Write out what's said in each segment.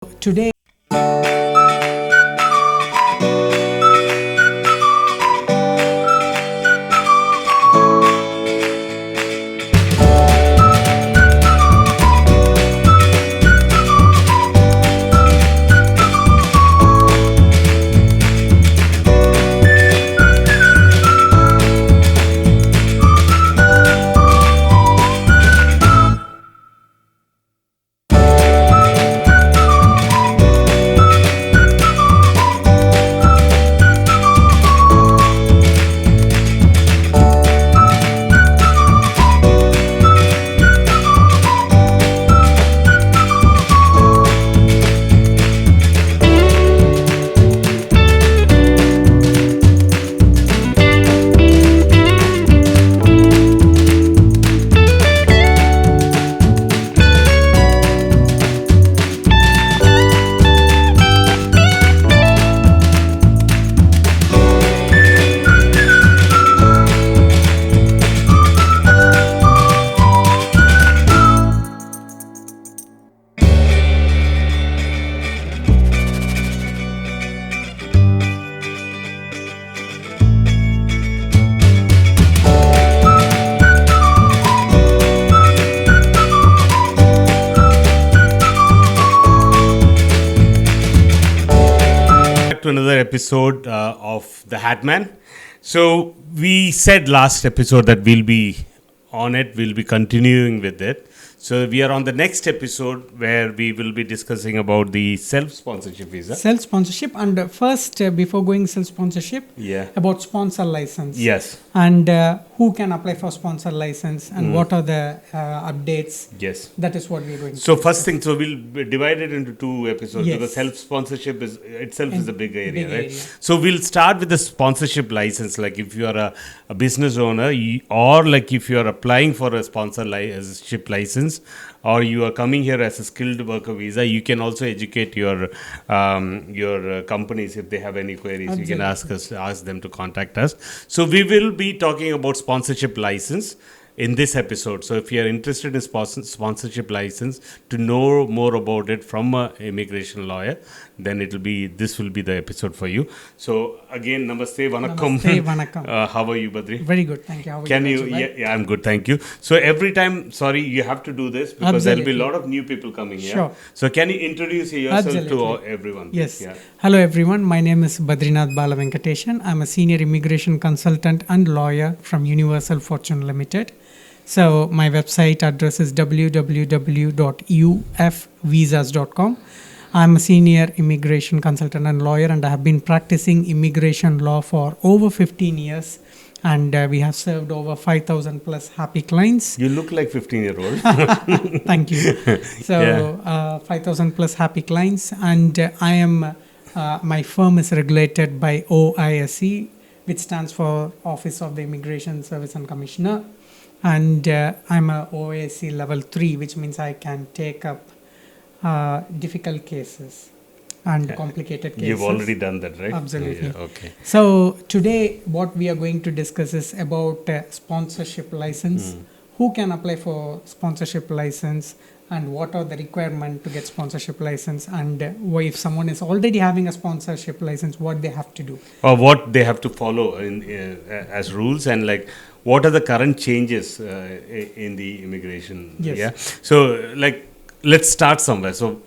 Today, back to another episode of The Hatman. So we said last episode that we'll be on it, we'll be continuing with it. So we are on the next episode where we will be discussing about the self-sponsorship visa. self-sponsorship and first, before going self-sponsorship, Yeah. about sponsor license. Yes. And who can apply for sponsor license and what are the updates. Yes. That is what we're going So to first thing, so we'll divide it into two episodes Yes. because self-sponsorship is itself is a big area, big right? area. So we'll start with the sponsorship license. Like if you are a business owner, or like if you are applying for a sponsorship license, or you are coming here as a skilled worker visa, you can also educate your companies if they have any queries. You can ask them to contact us. So we will be talking about sponsorship license in this episode. So if you are interested in sponsorship license to know more about it from an immigration lawyer, then this will be the episode for you. So again, namaste, vanakkam. Namaste, vanakkam. How are you, Badri? Very good, thank you. How are Can you? Raju, Yeah, I'm good, thank you. So every time, sorry, you have to do this because there will be a lot of new people coming here. Sure. So can you introduce yourself to Absolutely. everyone? Yes. Yeah. Hello everyone. My name is Badrinath Balavenkateshan. I'm a senior immigration consultant and lawyer from Universal Fortune Limited. So my website address is www.ufvisas.com. I'm a senior immigration consultant and lawyer, and I have been practicing immigration law for over 15 years. And we have served over 5,000 plus happy clients. You look like 15-year-old. Thank you. So, 5,000 plus happy clients, and I am. My firm is regulated by OISC, which stands for Office of the Immigration Service and Commissioner, and I'm a OISC level 3, which means I can take up difficult cases and complicated cases. You've already done that, right? Absolutely. Yeah, okay. So today, what we are going to discuss is about sponsorship license. Who can apply for sponsorship license, and what are the requirements to get sponsorship license, and if someone is already having a sponsorship license, what they have to do. Or what they have to follow as rules, and like what are the current changes in the immigration? Yes. Yeah. So like let's start somewhere. So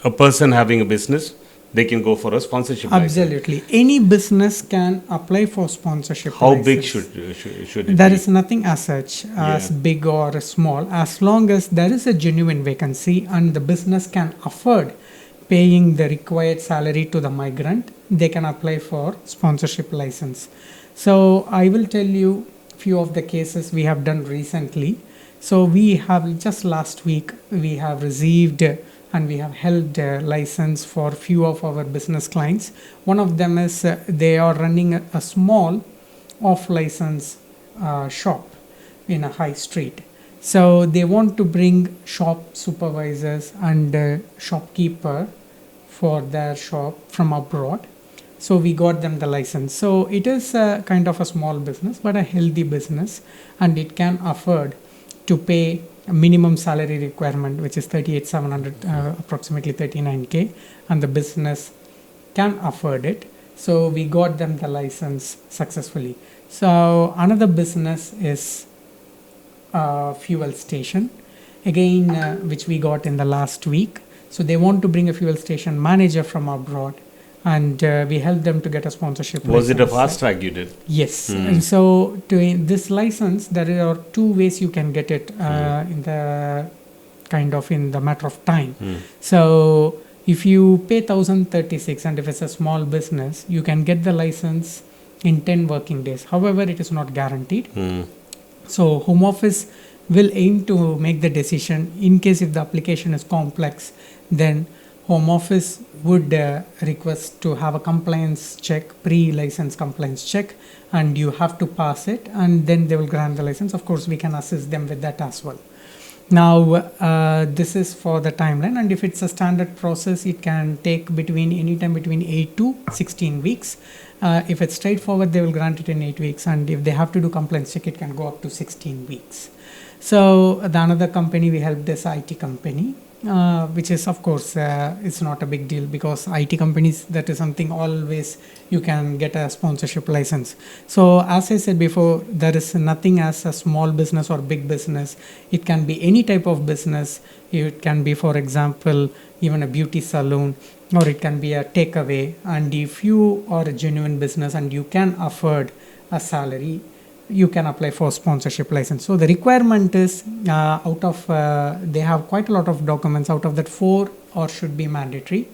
a person having a business, they can go for a sponsorship license. Absolutely. Any business can apply for sponsorship How license. big should it There be? is nothing as such as big or small, as long as there is a genuine vacancy and the business can afford paying the required salary to the migrant, they can apply for sponsorship license. So I will tell you few of the cases we have done recently. So we have just last week we have received and we have held license for few of our business clients. One of them is they are running a small off license shop in a high street. So they want to bring shop supervisors and shopkeeper for their shop from abroad. So we got them the license. So it is a kind of a small business, but a healthy business, and it can afford to pay minimum salary requirement, which is 38,700, approximately 39K, and the business can afford it. So we got them the license successfully. So another business is fuel station, again, which we got in the last week. So they want to bring a fuel station manager from abroad, and we helped them to get a sponsorship Was license. it a fast track you did? Yes. And so to this license, there are two ways you can get it in the matter of time. So if you pay 1,036, and if it's a small business, you can get the license in 10 working days. However, it is not guaranteed. So Home Office will aim to make the decision. In case if the application is complex, then Home Office would request to have a compliance check, pre-license compliance check, and you have to pass it, and then they will grant the license. Of course, we can assist them with that as well. Now, this is for the timeline, and if it's a standard process, it can take anytime between 8 to 16 weeks. If it's straightforward, they will grant it in 8 weeks, and if they have to do compliance check, it can go up to 16 weeks. So the another company we helped is IT company, which is, of course, it's not a big deal, because IT companies, that is something always you can get a sponsorship license. So as I said before, there is nothing as a small business or big business. It can be any type of business. It can be, for example, even a beauty salon, or it can be a takeaway. And if you are a genuine business and you can afford a salary, you can apply for sponsorship license. So the requirement is they have quite a lot of documents. Out of that, 4 or should be mandatory,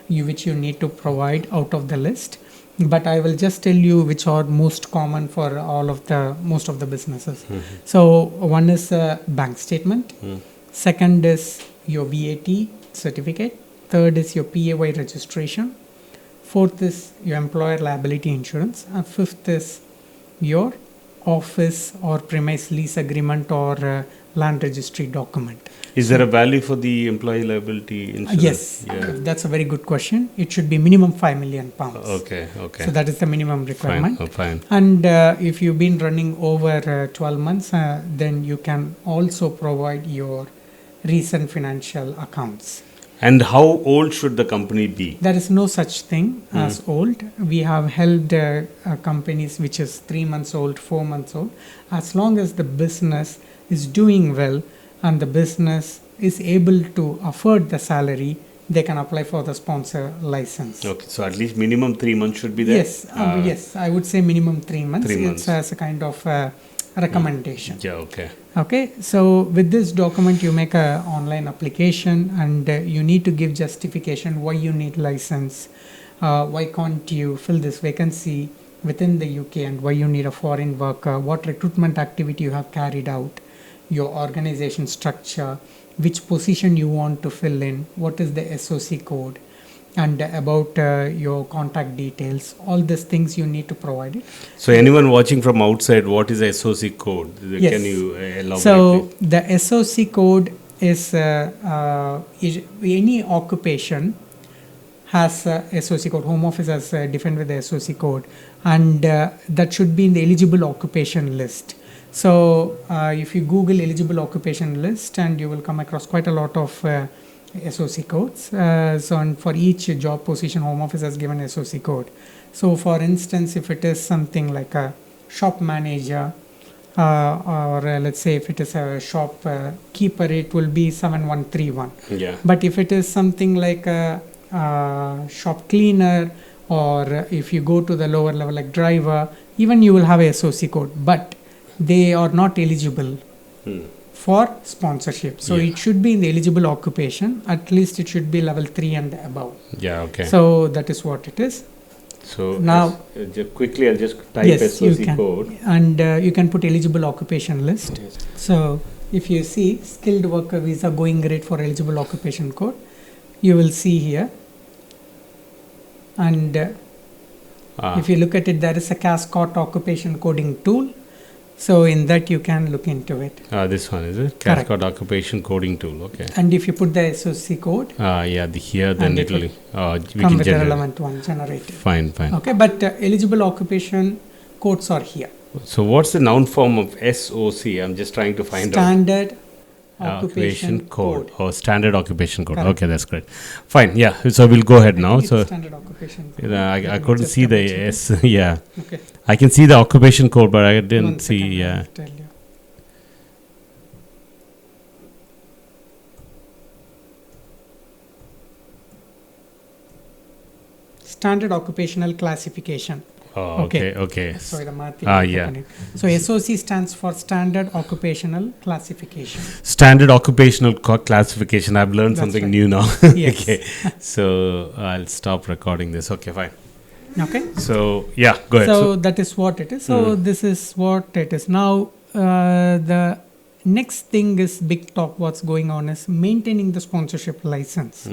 which you need to provide out of the list. But I will just tell you which are most common for most of the businesses. So one is a bank statement. Second is your VAT certificate. Third is your PAY registration. Fourth is your employer liability insurance. And fifth is your office or premise lease agreement or land registry document. Is there a value for the employee liability insurance? Yes, that's a very good question. It should be minimum 5 million pounds. Okay. So that is the minimum requirement. Fine. And if you've been running over 12 months, then you can also provide your recent financial accounts. And how old should the company be? There is no such thing as old. We have held companies which is 3 months old, 4 months old. As long as the business is doing well and the business is able to afford the salary, they can apply for the sponsor license. Okay, so at least minimum 3 months should be there? Yes, yes, I would say minimum 3 months. 3 months. It's as a kind of recommendation. Yeah, okay. Okay, so with this document, you make an online application, and you need to give justification why you need license, why can't you fill this vacancy within the UK, and why you need a foreign worker, what recruitment activity you have carried out, your organization structure, which position you want to fill in, what is the SOC code, and about your contact details. All these things you need to provide it. So anyone watching from outside, what is SOC code? Yes. Can you elaborate? So the SOC code is any occupation has a SOC code. Home Office has defined with the SOC code, and that should be in the eligible occupation list. So if you Google eligible occupation list, and you will come across quite a lot of SOC codes. And for each job position, Home Office has given SOC code. So for instance, if it is something like a shop manager, or let's say if it is a shop keeper, it will be 7131. Yeah. But if it is something like a shop cleaner, or if you go to the lower level like driver, even you will have a SOC code, but they are not eligible for sponsorship. So it should be in the eligible occupation. At least it should be level 3 and above. Yeah, okay. So that is what it is. So now, just quickly, I'll just type yes, SOC you can. code. And you can put eligible occupation list. Yes. So if you see skilled worker visa going rate for eligible occupation code, you will see here. And if you look at it, there is a Cascot occupation coding tool. So in that you can look into it. This one is it? Correct. Cascade occupation coding tool. Okay. And if you put the SOC code, here then it will we come can with the generate. relevant one generated. Fine. Okay, but eligible occupation codes are here. So what's the noun form of SOC? I'm just trying to find out. Standard occupation code. Or standard occupation code. Correct. Okay, that's great. Fine. Yeah. So we'll go ahead now. It's So standard occupation code. you know, I Let me couldn't just see the double check S. Yeah. it. Okay. I can see the occupation code, but I One didn't see. second, Yeah. I'll tell you. Standard occupational classification. Oh, okay. Sorry, the math. Yeah. So SOC stands for Standard Occupational Classification. Standard occupational classification. I've learned That's something right. new now. Yes. Okay. So I'll stop recording this. Okay, fine. Okay. So yeah, go ahead. So that is what it is. So this is what it is. Now the next thing is big talk. What's going on is maintaining the sponsorship license.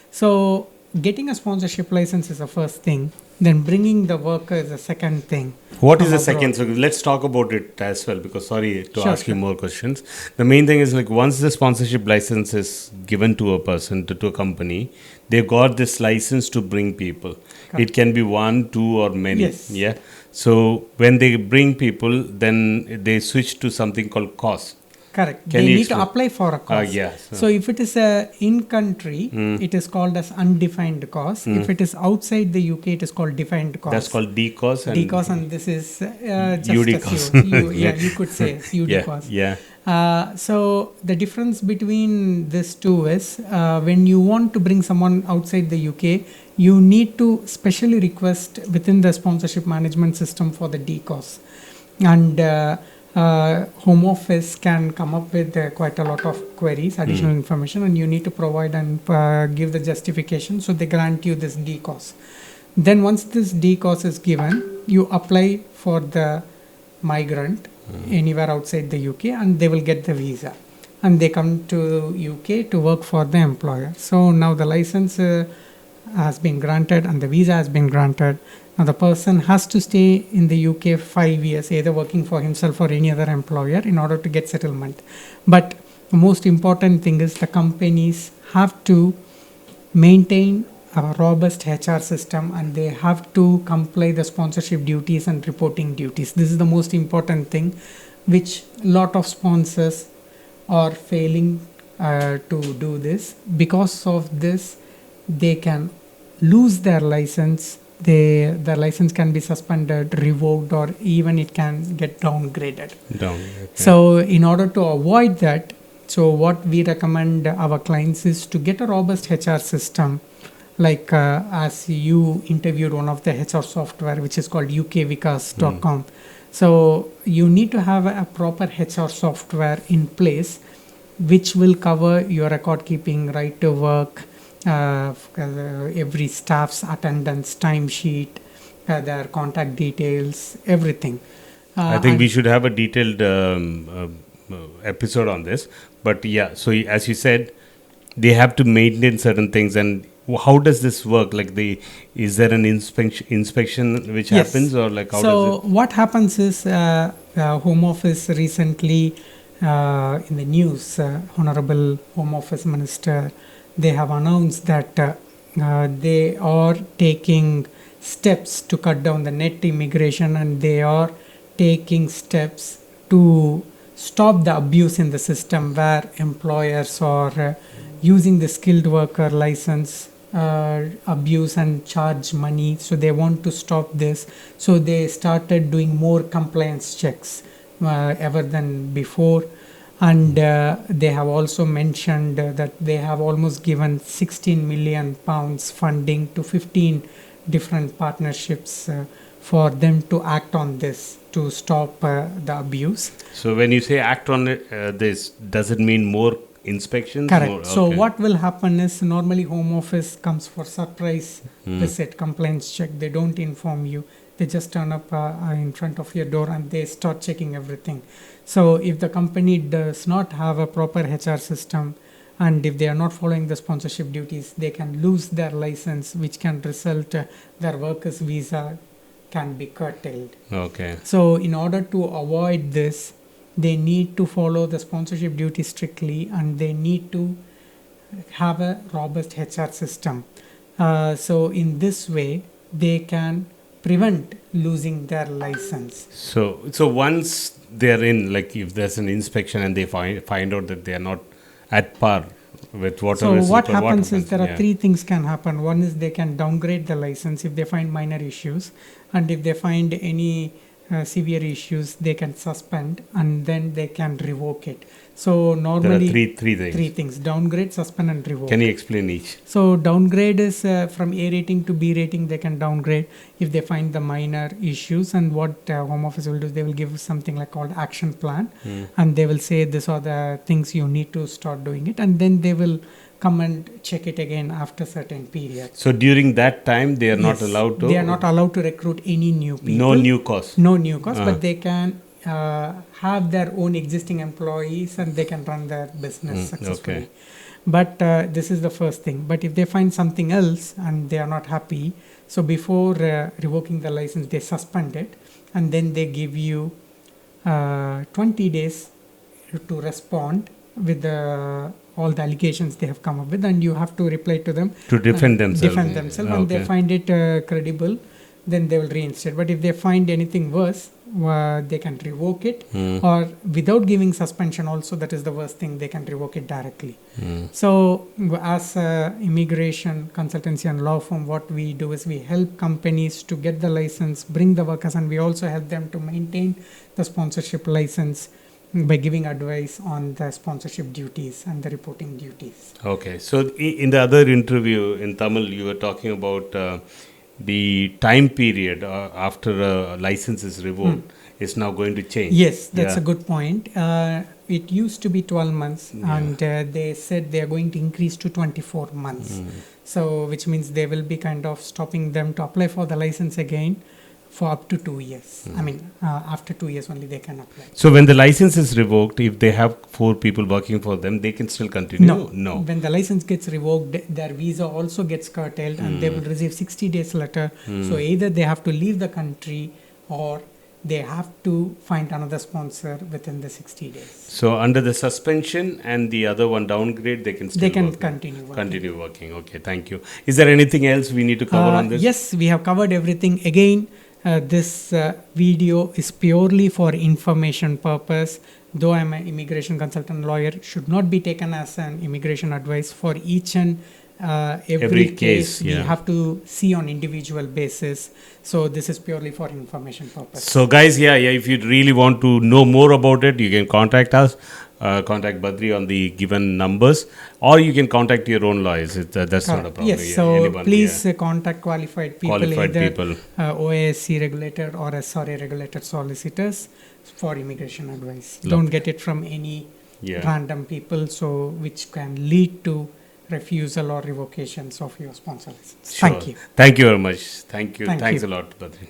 So getting a sponsorship license is the first thing. Then bringing the worker is the second thing. What is from the second? abroad. So let's talk about it as well, because sorry to Sure, ask you sure. more questions. The main thing is like once the sponsorship license is given to a person, to a company, they've got this license to bring people. Correct. It can be one, two, or many. Yes. Yeah. So when they bring people, then they switch to something called cost. Correct. Can They you need to explain? apply for a cost. Yeah. So if it is a in country, it is called as undefined cost. If it is outside the UK, it is called defined cost. That's called DCOS and DCOS, and this is just UDCOS. as you could say UDCOS. Yeah. So the difference between these two is when you want to bring someone outside the UK, you need to specially request within the sponsorship management system for the DCOS, and Home Office can come up with quite a lot of queries, additional information, and you need to provide and give the justification. So they grant you this DCOS. Then once this DCOS is given, you apply for the migrant anywhere outside the UK, and they will get the visa, and they come to UK to work for the employer. So now the license has been granted and the visa has been granted. Now the person has to stay in the UK 5 years, either working for himself or any other employer, in order to get settlement. But the most important thing is the companies have to maintain a robust HR system, and they have to comply the sponsorship duties and reporting duties. This is the most important thing, which lot of sponsors are failing to do this. Because of this, they can lose their license. Their license can be suspended, revoked, or even it can get downgraded. So in order to avoid that, so what we recommend our clients is to get a robust HR system, like as you interviewed one of the HR software, which is called ukvikas.com. So you need to have a proper HR software in place, which will cover your record keeping, right to work, every staff's attendance, timesheet, their contact details, everything. I think we should have a detailed episode on this. But yeah, so as you said, they have to maintain certain things. And how does this work? Like, is there an inspection which Yes. happens, or like how So does it? what happens is Home Office recently in the news, Honorable Home Office Minister, they have announced that they are taking steps to cut down the net immigration, and they are taking steps to stop the abuse in the system, where employers are using the skilled worker license abuse and charge money. So they want to stop this. So they started doing more compliance checks ever than before. And they have also mentioned that they have almost given 16 million pounds funding to 15 different partnerships for them to act on this, to stop the abuse. So when you say act on it, this, does it mean more inspections? Correct. More? So Okay. what will happen is, normally Home Office comes for surprise visit, complaints check. They don't inform you. They just turn up in front of your door and they start checking everything. So if the company does not have a proper HR system, and if they are not following the sponsorship duties, they can lose their license, which can result their workers' visa can be curtailed. Okay. So in order to avoid this, they need to follow the sponsorship duty strictly, and they need to have a robust HR system. So in this way, they can prevent losing their license. So once they're in, like if there's an inspection and they find out that they are not at par with So whatever is what required. happens is there are Yeah. three things can happen. One is they can downgrade the license if they find minor issues, and if they find any severe issues, they can suspend and then they can revoke it. So There are normally three things. three things: downgrade, suspend, and revoke. Can you explain each? So downgrade is from A rating to B rating. They can downgrade if they find the minor issues. And what Home Office will do, they will give something like called action plan, and they will say these are the things you need to start doing it, and then they will come and check it again after certain period. So during that time, they are not Yes, allowed to. They are not allowed to recruit any new people. No new cost. No new cost, but they can have their own existing employees and they can run their business successfully. Okay. But this is the first thing. But if they find something else and they are not happy, so before revoking the license, they suspend it and then they give you 20 days to respond with all the allegations they have come up with, and you have to reply to them To defend themselves. and they find it credible, then they will reinstate. But if they find anything worse, they can revoke it, or without giving suspension also, that is the worst thing, they can revoke it directly. So as immigration consultancy and law firm, what we do is we help companies to get the license, bring the workers, and we also help them to maintain the sponsorship license by giving advice on the sponsorship duties and the reporting duties. Okay. So in the other interview in Tamil, you were talking about the time period after a license is revoked is now going to change. Yes, that's a good point. It used to be 12 months and they said they are going to increase to 24 months. So which means they will be kind of stopping them to apply for the license again for up to 2 years. I mean, after 2 years only they can apply. So when the license is revoked, if they have 4 people working for them, they can still continue? No. When the license gets revoked, their visa also gets curtailed and they will receive 60 days letter. So either they have to leave the country or they have to find another sponsor within the 60 days. So under the suspension and the other one downgrade, they can still Continue working. Continue working. Okay, thank you. Is there anything else we need to cover on this? Yes, we have covered everything. Again, this video is purely for information purpose. Though I'm an immigration consultant lawyer, should not be taken as an immigration advice. For each and every case we have to see on individual basis. So this is purely for information purpose. So guys, if you really want to know more about it, you can contact us. Contact Badri on the given numbers, or you can contact your own lawyers. That's not a problem. Yes, so please contact qualified people, either OASC regulated or SRA regulated solicitors for immigration advice. Don't get it from any random people, so which can lead to refusal or revocations of your sponsor license. Sure. Thank you. Thank you very much. Thank you. Thanks a lot, Badri.